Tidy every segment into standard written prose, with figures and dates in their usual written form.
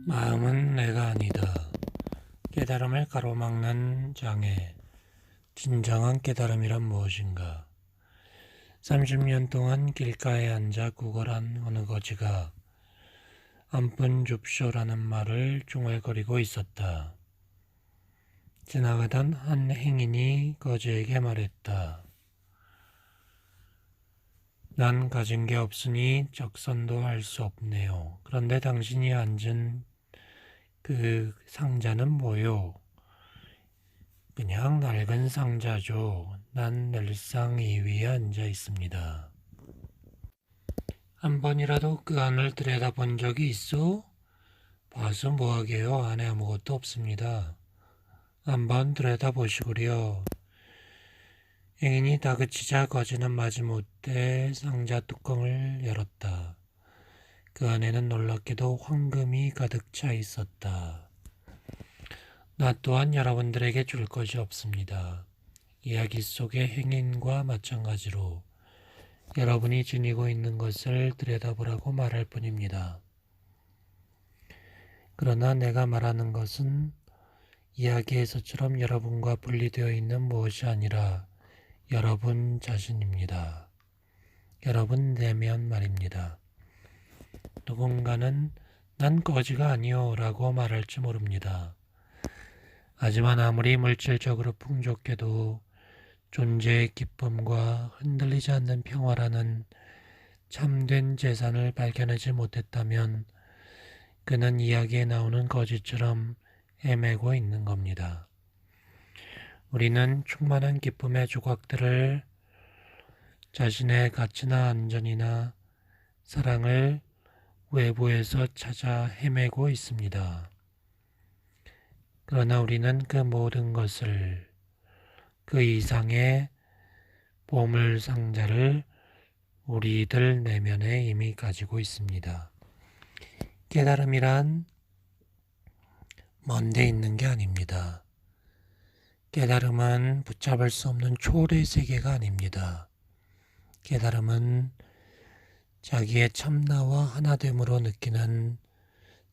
마음은 내가 아니다. 깨달음을 가로막는 장애. 진정한 깨달음이란 무엇인가? 30년 동안 길가에 앉아 구걸한 어느 거지가 안분 줍쇼라는 말을 중얼거리고 있었다. 지나가던 한 행인이 거지에게 말했다. 난 가진 게 없으니 적선도 할 수 없네요. 그런데 당신이 앉은 그 상자는 뭐요? 그냥 낡은 상자죠. 난 늘상 이 위에 앉아 있습니다. 한 번이라도 그 안을 들여다본 적이 있어? 봐서 뭐하게요? 안에 아무것도 없습니다. 한번 들여다보시구려. 행인이 다그치자 거지는 마지못해 상자 뚜껑을 열었다. 그 안에는 놀랍게도 황금이 가득 차 있었다. 나 또한 여러분들에게 줄 것이 없습니다. 이야기 속의 행인과 마찬가지로 여러분이 지니고 있는 것을 들여다보라고 말할 뿐입니다. 그러나 내가 말하는 것은 이야기에서처럼 여러분과 분리되어 있는 무엇이 아니라 여러분 자신입니다. 여러분 내면 말입니다. 누군가는 난 거지가 아니요 라고 말할지 모릅니다. 하지만 아무리 물질적으로 풍족해도 존재의 기쁨과 흔들리지 않는 평화라는 참된 재산을 발견하지 못했다면 그는 이야기에 나오는 거지처럼 헤매고 있는 겁니다. 우리는 충만한 기쁨의 조각들을 자신의 가치나 안전이나 사랑을 외부에서 찾아 헤매고 있습니다. 그러나 우리는 그 모든 것을 그 이상의 보물 상자를 우리들 내면에 이미 가지고 있습니다. 깨달음이란 먼데 있는 게 아닙니다. 깨달음은 붙잡을 수 없는 초월의 세계가 아닙니다. 깨달음은 자기의 참나와 하나됨으로 느끼는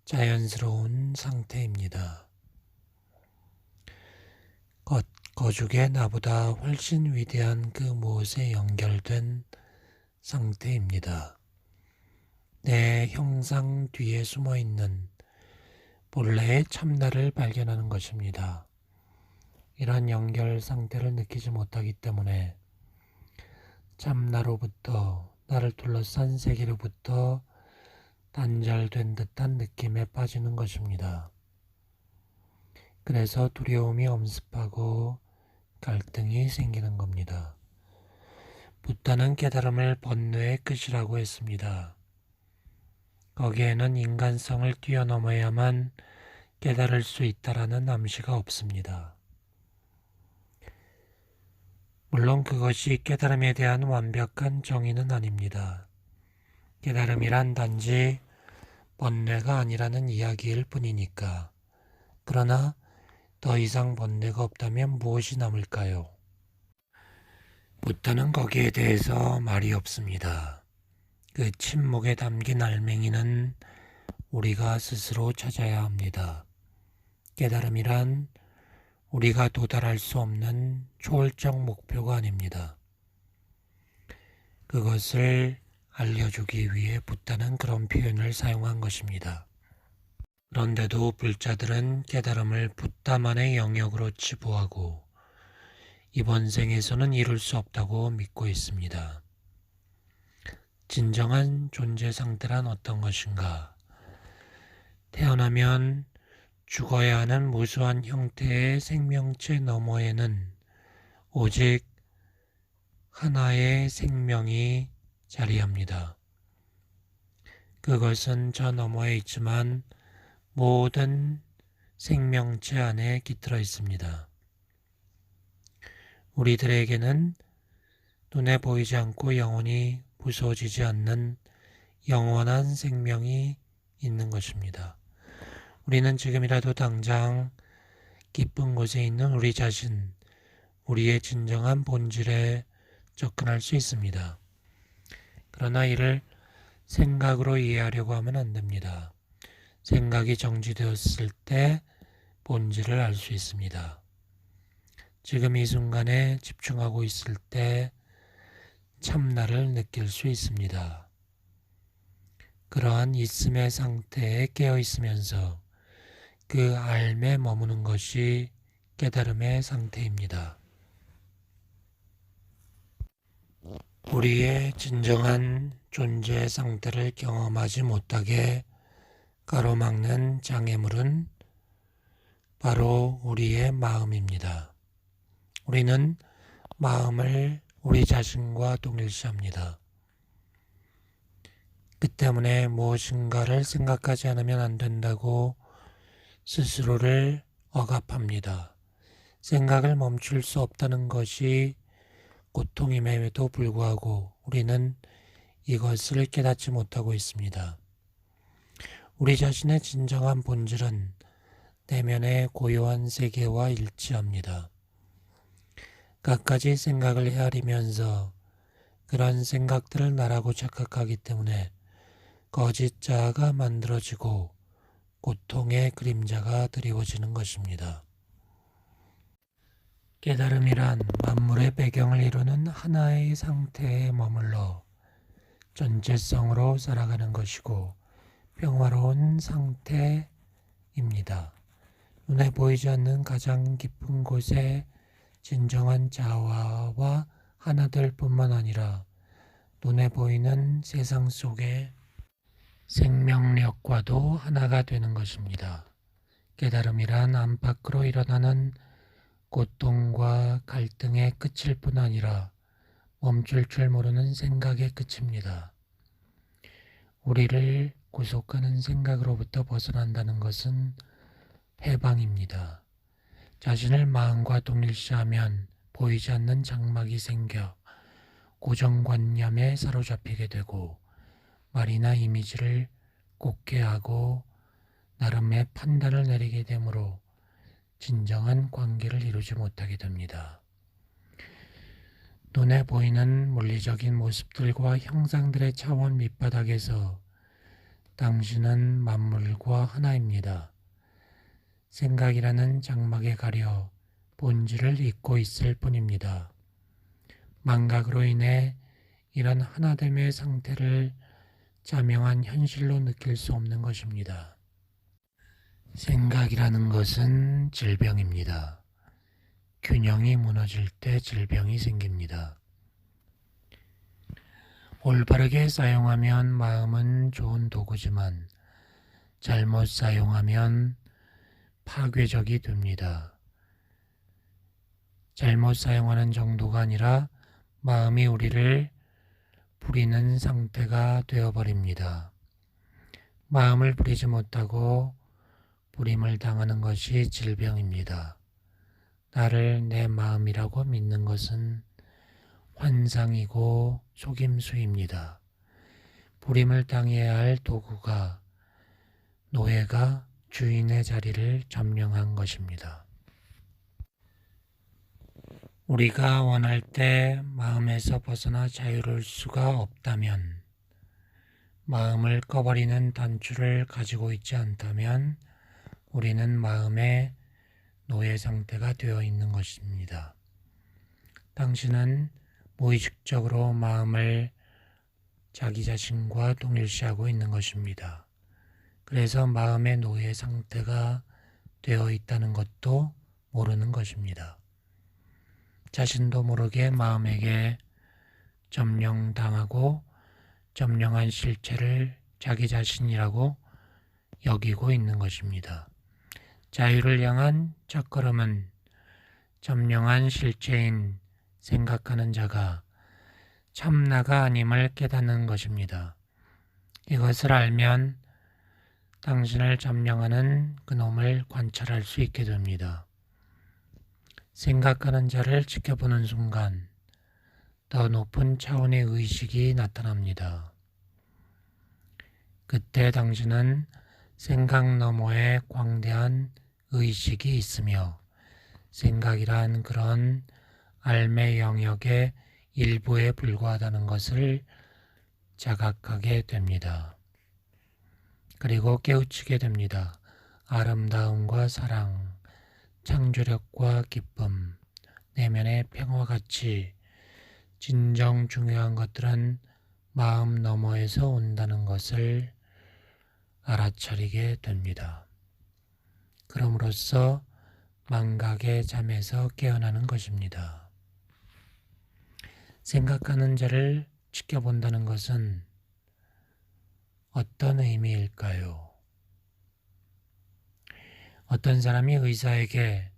자연스러운 상태입니다. 거죽의 나보다 훨씬 위대한 그 무엇에 연결된 상태입니다. 내 형상 뒤에 숨어있는 본래의 참나를 발견하는 것입니다. 이런 연결 상태를 느끼지 못하기 때문에 참나로부터 나를 둘러싼 세계로부터 단절된 듯한 느낌에 빠지는 것입니다. 그래서 두려움이 엄습하고 갈등이 생기는 겁니다. 부다는 깨달음을 번뇌의 끝이라고 했습니다. 거기에는 인간성을 뛰어넘어야만 깨달을 수 있다라는 암시가 없습니다. 물론 그것이 깨달음에 대한 완벽한 정의는 아닙니다. 깨달음이란 단지 번뇌가 아니라는 이야기일 뿐이니까. 그러나 더 이상 번뇌가 없다면 무엇이 남을까요? 부다는 거기에 대해서 말이 없습니다. 그 침묵에 담긴 알맹이는 우리가 스스로 찾아야 합니다. 깨달음이란 우리가 도달할 수 없는 초월적 목표가 아닙니다. 그것을 알려주기 위해 부다는 그런 표현을 사용한 것입니다. 그런데도 불자들은 깨달음을 부다만의 영역으로 치부하고 이번 생에서는 이룰 수 없다고 믿고 있습니다. 진정한 존재 상태란 어떤 것인가? 태어나면 죽어야 하는 무수한 형태의 생명체 너머에는 오직 하나의 생명이 자리합니다. 그것은 저 너머에 있지만 모든 생명체 안에 깃들어 있습니다. 우리들에게는 눈에 보이지 않고 영원히 부서지지 않는 영원한 생명이 있는 것입니다. 우리는 지금이라도 당장 깊은 곳에 있는 우리 자신, 우리의 진정한 본질에 접근할 수 있습니다. 그러나 이를 생각으로 이해하려고 하면 안 됩니다. 생각이 정지되었을 때 본질을 알 수 있습니다. 지금 이 순간에 집중하고 있을 때 참나를 느낄 수 있습니다. 그러한 있음의 상태에 깨어 있으면서 그 알매 머무는 것이 깨달음의 상태입니다. 우리의 진정한 존재 상태를 경험하지 못하게 가로막는 장애물은 바로 우리의 마음입니다. 우리는 마음을 우리 자신과 동일시합니다. 그 때문에 무엇인가를 생각하지 않으면 안 된다고 스스로를 억압합니다. 생각을 멈출 수 없다는 것이 고통임에도 불구하고 우리는 이것을 깨닫지 못하고 있습니다. 우리 자신의 진정한 본질은 내면의 고요한 세계와 일치합니다. 갖가지 생각을 헤아리면서 그런 생각들을 나라고 착각하기 때문에 거짓 자아가 만들어지고 고통의 그림자가 드리워지는 것입니다. 깨달음이란 만물의 배경을 이루는 하나의 상태에 머물러 전체성으로 살아가는 것이고 평화로운 상태입니다. 눈에 보이지 않는 가장 깊은 곳에 진정한 자아와 하나 될 뿐만 아니라 눈에 보이는 세상 속의 생명력과도 하나가 되는 것입니다. 깨달음이란 안팎으로 일어나는 고통과 갈등의 끝일 뿐 아니라 멈출 줄 모르는 생각의 끝입니다. 우리를 구속하는 생각으로부터 벗어난다는 것은 해방입니다. 자신을 마음과 동일시하면 보이지 않는 장막이 생겨 고정관념에 사로잡히게 되고 말이나 이미지를 곱게 하고 나름의 판단을 내리게 되므로 진정한 관계를 이루지 못하게 됩니다. 눈에 보이는 물리적인 모습들과 형상들의 차원 밑바닥에서 당신은 만물과 하나입니다. 생각이라는 장막에 가려 본질을 잊고 있을 뿐입니다. 망각으로 인해 이런 하나됨의 상태를 자명한 현실로 느낄 수 없는 것입니다. 생각이라는 것은 질병입니다. 균형이 무너질 때 질병이 생깁니다. 올바르게 사용하면 마음은 좋은 도구지만 잘못 사용하면 파괴적이 됩니다. 잘못 사용하는 정도가 아니라 마음이 우리를 부리는 상태가 되어버립니다. 마음을 부리지 못하고 부림을 당하는 것이 질병입니다. 나를 내 마음이라고 믿는 것은 환상이고 속임수입니다. 부림을 당해야 할 도구가 노예가 주인의 자리를 점령한 것입니다. 우리가 원할 때 마음에서 벗어나 자유로울 수가 없다면, 마음을 꺼버리는 단추를 가지고 있지 않다면 우리는 마음의 노예 상태가 되어 있는 것입니다. 당신은 무의식적으로 마음을 자기 자신과 동일시하고 있는 것입니다. 그래서 마음의 노예 상태가 되어 있다는 것도 모르는 것입니다. 자신도 모르게 마음에게 점령당하고 점령한 실체를 자기 자신이라고 여기고 있는 것입니다. 자유를 향한 첫걸음은 점령한 실체인 생각하는 자가 참나가 아님을 깨닫는 것입니다. 이것을 알면 당신을 점령하는 그놈을 관찰할 수 있게 됩니다. 생각하는 자를 지켜보는 순간 더 높은 차원의 의식이 나타납니다. 그때 당신은 생각 너머에 광대한 의식이 있으며 생각이란 그런 알매 영역의 일부에 불과하다는 것을 자각하게 됩니다. 그리고 깨우치게 됩니다. 아름다움과 사랑, 창조력과 기쁨, 내면의 평화같이 진정 중요한 것들은 마음 너머에서 온다는 것을 알아차리게 됩니다. 그럼으로써 망각의 잠에서 깨어나는 것입니다. 생각하는 자를 지켜본다는 것은 어떤 의미일까요? 어떤 사람이 의사에게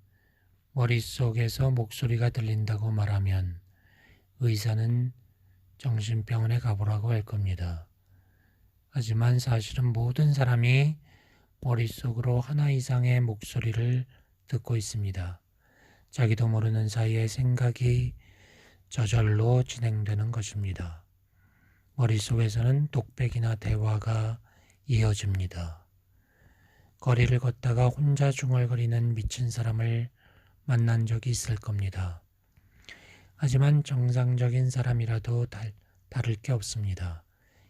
머릿속에서 목소리가 들린다고 말하면 의사는 정신병원에 가보라고 할 겁니다. 하지만 사실은 모든 사람이 머릿속으로 하나 이상의 목소리를 듣고 있습니다. 자기도 모르는 사이에 생각이 저절로 진행되는 것입니다. 머릿속에서는 독백이나 대화가 이어집니다. 거리를 걷다가 혼자 중얼거리는 미친 사람을 만난 적이 있을 겁니다. 하지만 정상적인 사람이라도 다를 게 없습니다.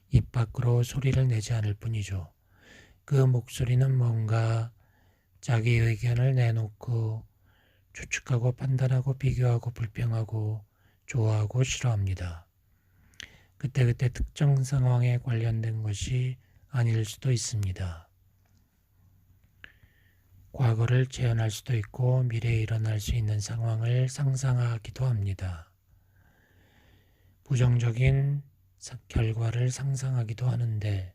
입 밖으로 소리를 내지 않을 뿐이죠. 그 목소리는 뭔가 자기 의견을 내놓고 추측하고 판단하고 비교하고 불평하고 좋아하고 싫어합니다. 그때그때 특정 상황에 관련된 것이 아닐 수도 있습니다. 과거를 재현할 수도 있고 미래에 일어날 수 있는 상황을 상상하기도 합니다. 부정적인 결과를 상상하기도 하는데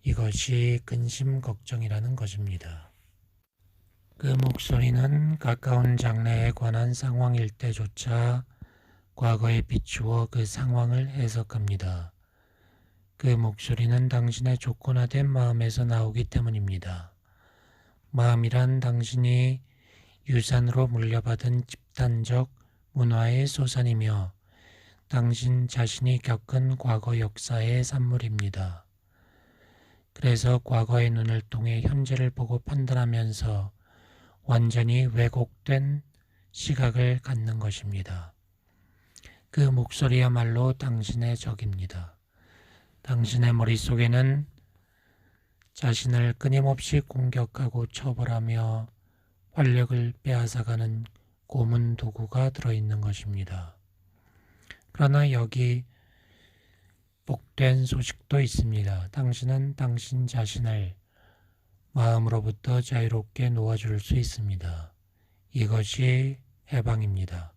이것이 근심 걱정이라는 것입니다. 그 목소리는 가까운 장래에 관한 상황일 때조차 과거에 비추어 그 상황을 해석합니다. 그 목소리는 당신의 조건화된 마음에서 나오기 때문입니다. 마음이란 당신이 유산으로 물려받은 집단적 문화의 소산이며 당신 자신이 겪은 과거 역사의 산물입니다. 그래서 과거의 눈을 통해 현재를 보고 판단하면서 완전히 왜곡된 시각을 갖는 것입니다. 그 목소리야말로 당신의 적입니다. 당신의 머릿속에는 자신을 끊임없이 공격하고 처벌하며 활력을 빼앗아가는 고문 도구가 들어있는 것입니다. 그러나 여기 복된 소식도 있습니다. 당신은 당신 자신을 마음으로부터 자유롭게 놓아줄 수 있습니다. 이것이 해방입니다.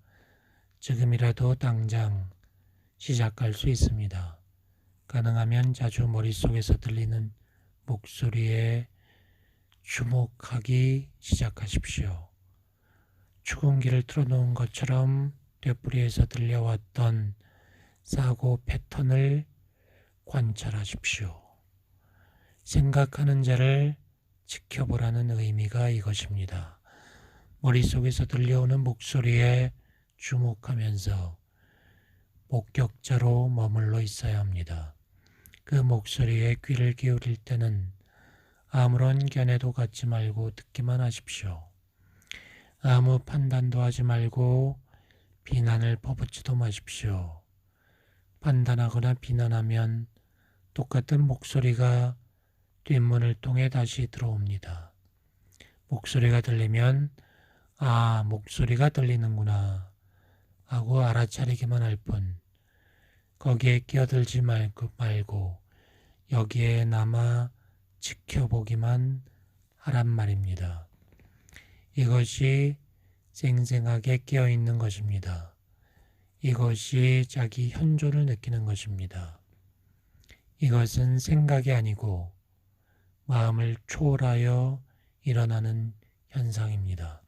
지금이라도 당장 시작할 수 있습니다. 가능하면 자주 머릿속에서 들리는 목소리에 주목하기 시작하십시오. 축음기를 틀어놓은 것처럼 되풀이에서 들려왔던 사고 패턴을 관찰하십시오. 생각하는 자를 지켜보라는 의미가 이것입니다. 머릿속에서 들려오는 목소리에 주목하면서 목격자로 머물러 있어야 합니다. 그 목소리에 귀를 기울일 때는 아무런 견해도 갖지 말고 듣기만 하십시오. 아무 판단도 하지 말고 비난을 퍼붓지도 마십시오. 판단하거나 비난하면 똑같은 목소리가 뒷문을 통해 다시 들어옵니다. 목소리가 들리면 목소리가 들리는구나 하고 알아차리기만 할 뿐 거기에 끼어들지 말고 여기에 남아 지켜보기만 하란 말입니다. 이것이 생생하게 깨어있는 것입니다. 이것이 자기 현존을 느끼는 것입니다. 이것은 생각이 아니고 마음을 초월하여 일어나는 현상입니다.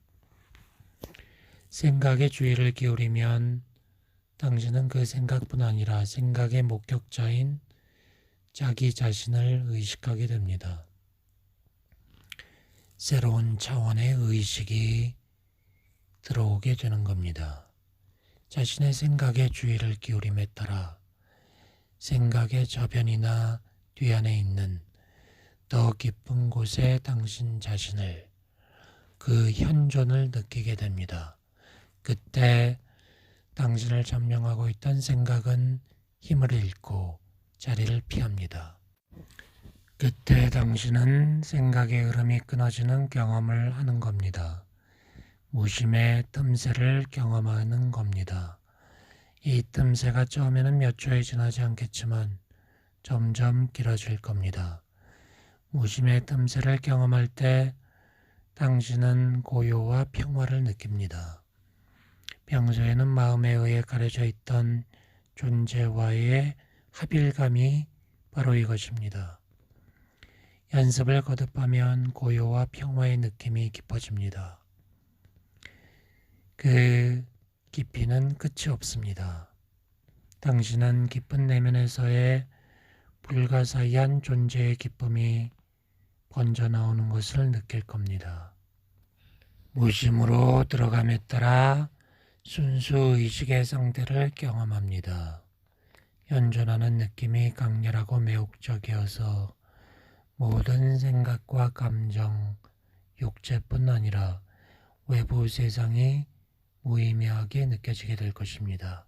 생각에 주의를 기울이면 당신은 그 생각뿐 아니라 생각의 목격자인 자기 자신을 의식하게 됩니다. 새로운 차원의 의식이 들어오게 되는 겁니다. 자신의 생각에 주의를 기울임에 따라 생각의 저변이나 뒤안에 있는 더 깊은 곳에 당신 자신을, 그 현존을 느끼게 됩니다. 그때 당신을 점령하고 있던 생각은 힘을 잃고 자리를 피합니다. 그때 당신은 생각의 흐름이 끊어지는 경험을 하는 겁니다. 무심의 틈새를 경험하는 겁니다. 이 틈새가 처음에는 몇 초에 지나지 않겠지만 점점 길어질 겁니다. 무심의 틈새를 경험할 때 당신은 고요와 평화를 느낍니다. 평소에는 마음에 의해 가려져 있던 존재와의 합일감이 바로 이것입니다. 연습을 거듭하면 고요와 평화의 느낌이 깊어집니다. 그 깊이는 끝이 없습니다. 당신은 깊은 내면에서의 불가사의한 존재의 기쁨이 번져 나오는 것을 느낄 겁니다. 무심으로 들어감에 따라 순수 의식의 상태를 경험합니다. 현존하는 느낌이 강렬하고 매혹적이어서 모든 생각과 감정, 육체뿐 아니라 외부 세상이 무의미하게 느껴지게 될 것입니다.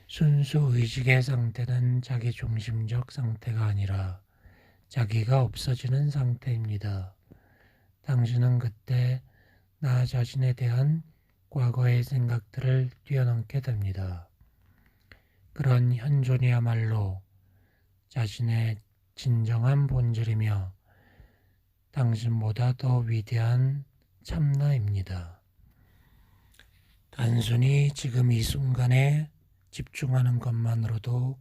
순수 의식의 상태는 자기중심적 상태가 아니라 자기가 없어지는 상태입니다. 당신은 그때 나 자신에 대한 과거의 생각들을 뛰어넘게 됩니다. 그런 현존이야말로 자신의 진정한 본질이며 당신보다 더 위대한 참나입니다. 단순히 지금 이 순간에 집중하는 것만으로도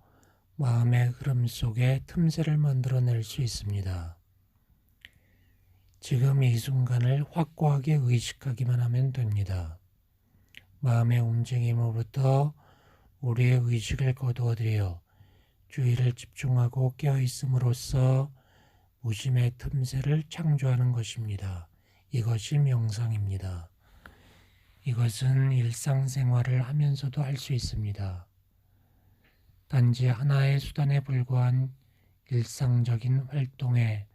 마음의 흐름 속에 틈새를 만들어낼 수 있습니다. 지금 이 순간을 확고하게 의식하기만 하면 됩니다. 마음의 움직임으로부터 우리의 의식을 거두어들여 주의를 집중하고 깨어있음으로써 무심의 틈새를 창조하는 것입니다. 이것이 명상입니다. 이것은 일상생활을 하면서도 할 수 있습니다. 단지 하나의 수단에 불과한 일상적인 활동에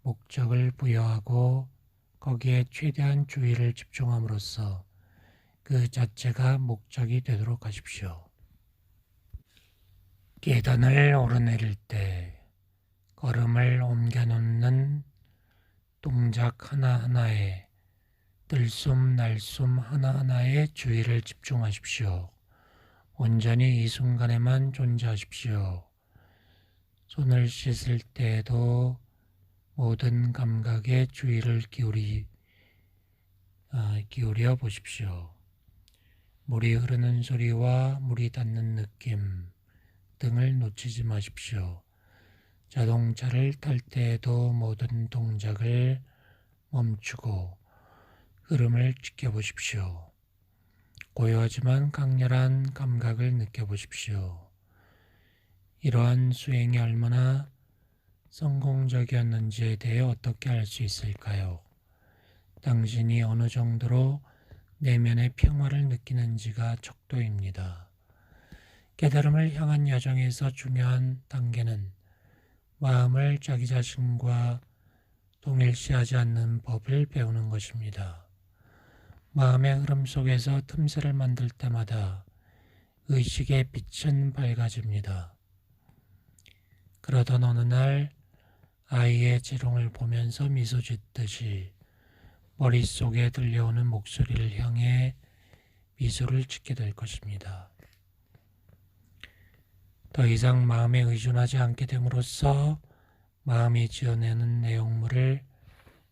목적을 부여하고 거기에 최대한 주의를 집중함으로써 그 자체가 목적이 되도록 하십시오. 계단을 오르내릴 때 걸음을 옮겨놓는 동작 하나하나에 들숨 날숨 하나하나에 주의를 집중하십시오. 온전히 이 순간에만 존재하십시오. 손을 씻을 때에도 모든 감각에 주의를 기울여 보십시오. 물이 흐르는 소리와 물이 닿는 느낌 등을 놓치지 마십시오. 자동차를 탈 때에도 모든 동작을 멈추고 흐름을 지켜보십시오. 고요하지만 강렬한 감각을 느껴보십시오. 이러한 수행이 얼마나 성공적이었는지에 대해 어떻게 알 수 있을까요? 당신이 어느 정도로 내면의 평화를 느끼는지가 척도입니다. 깨달음을 향한 여정에서 중요한 단계는 마음을 자기 자신과 동일시하지 않는 법을 배우는 것입니다. 마음의 흐름 속에서 틈새를 만들 때마다 의식의 빛은 밝아집니다. 그러던 어느 날 아이의 재롱을 보면서 미소 짓듯이 머릿속에 들려오는 목소리를 향해 미소를 짓게 될 것입니다. 더 이상 마음에 의존하지 않게 됨으로써 마음이 지어내는 내용물을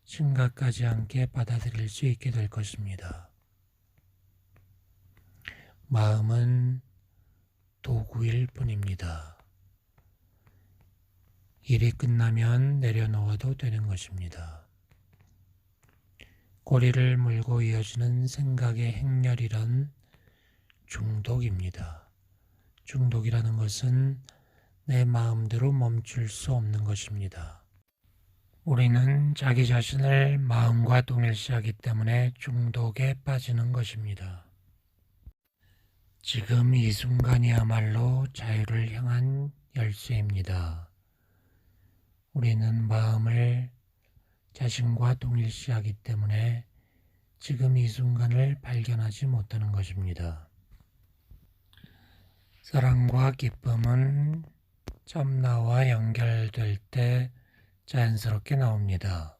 심각하지 않게 받아들일 수 있게 될 것입니다. 마음은 도구일 뿐입니다. 일이 끝나면 내려놓아도 되는 것입니다. 꼬리를 물고 이어지는 생각의 행렬이란 중독입니다. 중독이라는 것은 내 마음대로 멈출 수 없는 것입니다. 우리는 자기 자신을 마음과 동일시하기 때문에 중독에 빠지는 것입니다. 지금 이 순간이야말로 자유를 향한 열쇠입니다. 우리는 마음을 자신과 동일시하기 때문에 지금 이 순간을 발견하지 못하는 것입니다. 사랑과 기쁨은 참나와 연결될 때 자연스럽게 나옵니다.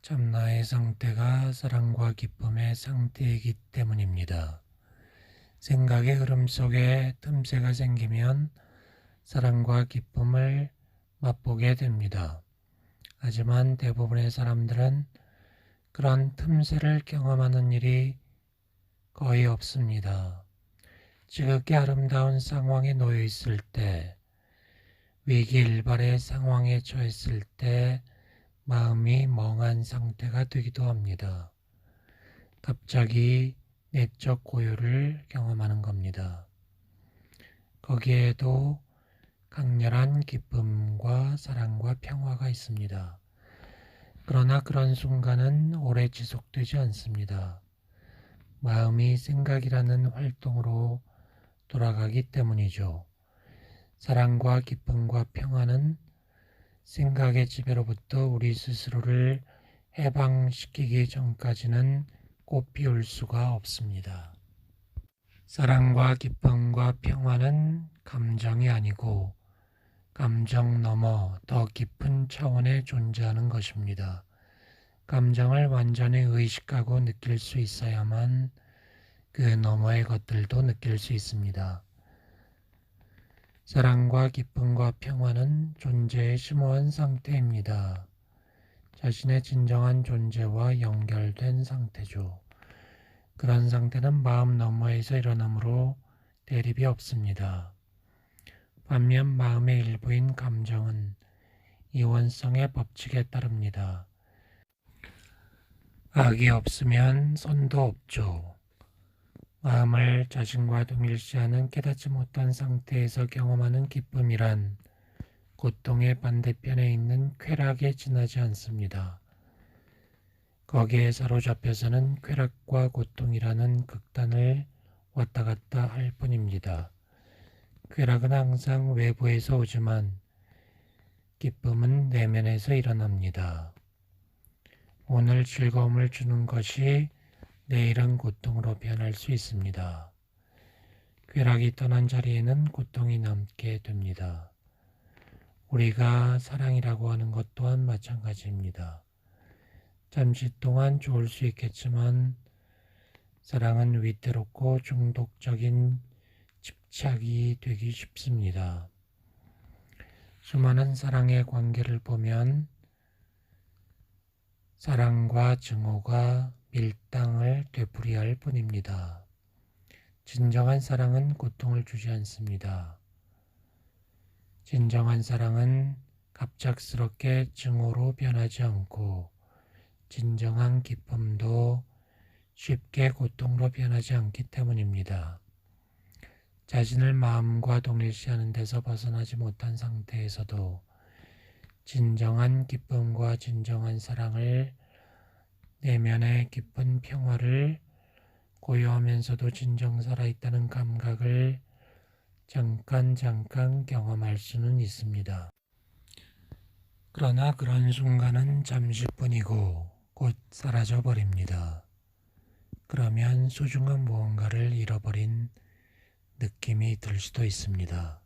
참나의 상태가 사랑과 기쁨의 상태이기 때문입니다. 생각의 흐름 속에 틈새가 생기면 사랑과 기쁨을 맛보게 됩니다. 하지만 대부분의 사람들은 그런 틈새를 경험하는 일이 거의 없습니다. 지극히 아름다운 상황에 놓여 있을 때, 위기일발의 상황에 처했을 때 마음이 멍한 상태가 되기도 합니다. 갑자기 내적 고요를 경험하는 겁니다. 거기에도 강렬한 기쁨과 사랑과 평화가 있습니다. 그러나 그런 순간은 오래 지속되지 않습니다. 마음이 생각이라는 활동으로 돌아가기 때문이죠. 사랑과 기쁨과 평화는 생각의 지배로부터 우리 스스로를 해방시키기 전까지는 꽃 피울 수가 없습니다. 사랑과 기쁨과 평화는 감정이 아니고 감정 넘어 더 깊은 차원에 존재하는 것입니다. 감정을 완전히 의식하고 느낄 수 있어야만 그 너머의 것들도 느낄 수 있습니다. 사랑과 기쁨과 평화는 존재의 심오한 상태입니다. 자신의 진정한 존재와 연결된 상태죠. 그런 상태는 마음 너머에서 일어나므로 대립이 없습니다. 반면 마음의 일부인 감정은 이원성의 법칙에 따릅니다. 악이 없으면 선도 없죠. 마음을 자신과 동일시하는 깨닫지 못한 상태에서 경험하는 기쁨이란 고통의 반대편에 있는 쾌락에 지나지 않습니다. 거기에 사로잡혀서는 쾌락과 고통이라는 극단을 왔다 갔다 할 뿐입니다. 쾌락은 항상 외부에서 오지만 기쁨은 내면에서 일어납니다. 오늘 즐거움을 주는 것이 내일은 고통으로 변할 수 있습니다. 쾌락이 떠난 자리에는 고통이 남게 됩니다. 우리가 사랑이라고 하는 것 또한 마찬가지입니다. 잠시 동안 좋을 수 있겠지만 사랑은 위태롭고 중독적인 집착이 되기 쉽습니다. 수많은 사랑의 관계를 보면 사랑과 증오가 밀당을 되풀이할 뿐입니다. 진정한 사랑은 고통을 주지 않습니다. 진정한 사랑은 갑작스럽게 증오로 변하지 않고 진정한 기쁨도 쉽게 고통으로 변하지 않기 때문입니다. 자신을 마음과 동일시하는 데서 벗어나지 못한 상태에서도 진정한 기쁨과 진정한 사랑을 내면의 깊은 평화를 고요하면서도 진정 살아있다는 감각을 잠깐 경험할 수는 있습니다. 그러나 그런 순간은 잠시뿐이고 곧 사라져 버립니다. 그러면 소중한 무언가를 잃어버린 느낌이 들 수도 있습니다.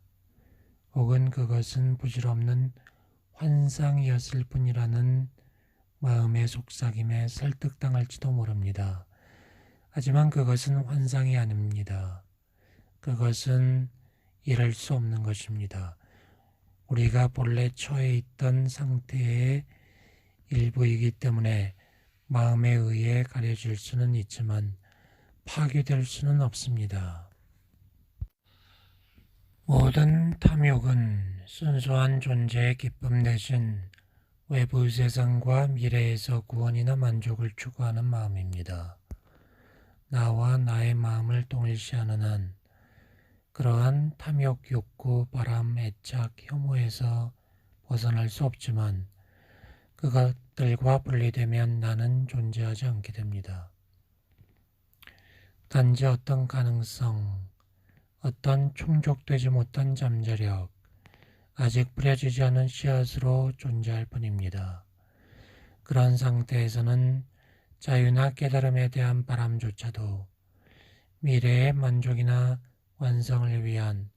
혹은 그것은 부질없는 환상이었을 뿐이라는 마음의 속삭임에 설득당할지도 모릅니다. 하지만 그것은 환상이 아닙니다. 그것은 이룰 수 없는 것입니다. 우리가 본래 처해 있던 상태의 일부이기 때문에 마음에 의해 가려질 수는 있지만 파괴될 수는 없습니다. 모든 탐욕은 순수한 존재의 기쁨 대신 외부 세상과 미래에서 구원이나 만족을 추구하는 마음입니다. 나와 나의 마음을 동일시하는 한 그러한 탐욕, 욕구, 바람, 애착, 혐오에서 벗어날 수 없지만 그것들과 분리되면 나는 존재하지 않게 됩니다. 단지 어떤 가능성, 어떤 충족되지 못한 잠재력, 아직 뿌려지지 않은 씨앗으로 존재할 뿐입니다. 그런 상태에서는 자유나 깨달음에 대한 바람조차도 미래의 만족이나 완성을 위한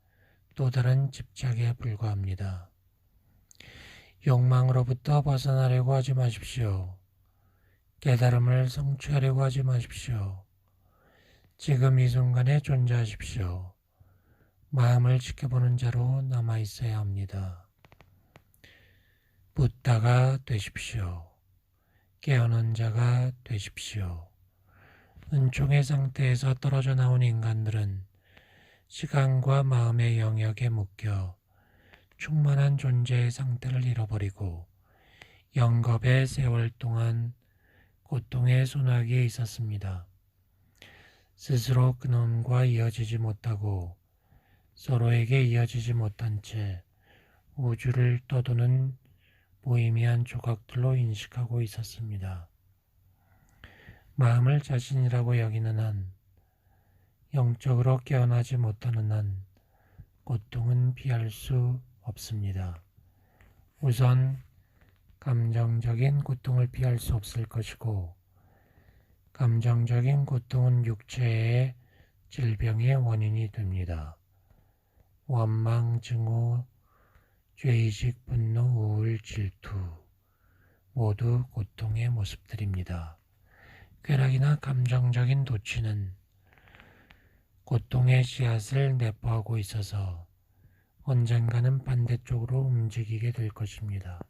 또 다른 집착에 불과합니다. 욕망으로부터 벗어나려고 하지 마십시오. 깨달음을 성취하려고 하지 마십시오. 지금 이 순간에 존재하십시오. 마음을 지켜보는 자로 남아 있어야 합니다. 붓다가 되십시오. 깨어난 자가 되십시오. 은총의 상태에서 떨어져 나온 인간들은 시간과 마음의 영역에 묶여 충만한 존재의 상태를 잃어버리고 영겁의 세월 동안 고통의 소나기에 있었습니다. 스스로 근원과 이어지지 못하고 서로에게 이어지지 못한 채 우주를 떠도는 무의미한 조각들로 인식하고 있었습니다. 마음을 자신이라고 여기는 한, 영적으로 깨어나지 못하는 한 고통은 피할 수 없습니다. 우선 감정적인 고통을 피할 수 없을 것이고, 감정적인 고통은 육체의 질병의 원인이 됩니다. 원망, 증오, 죄의식, 분노, 우울, 질투 모두 고통의 모습들입니다. 쾌락이나 감정적인 도취는 고통의 씨앗을 내포하고 있어서 언젠가는 반대쪽으로 움직이게 될 것입니다.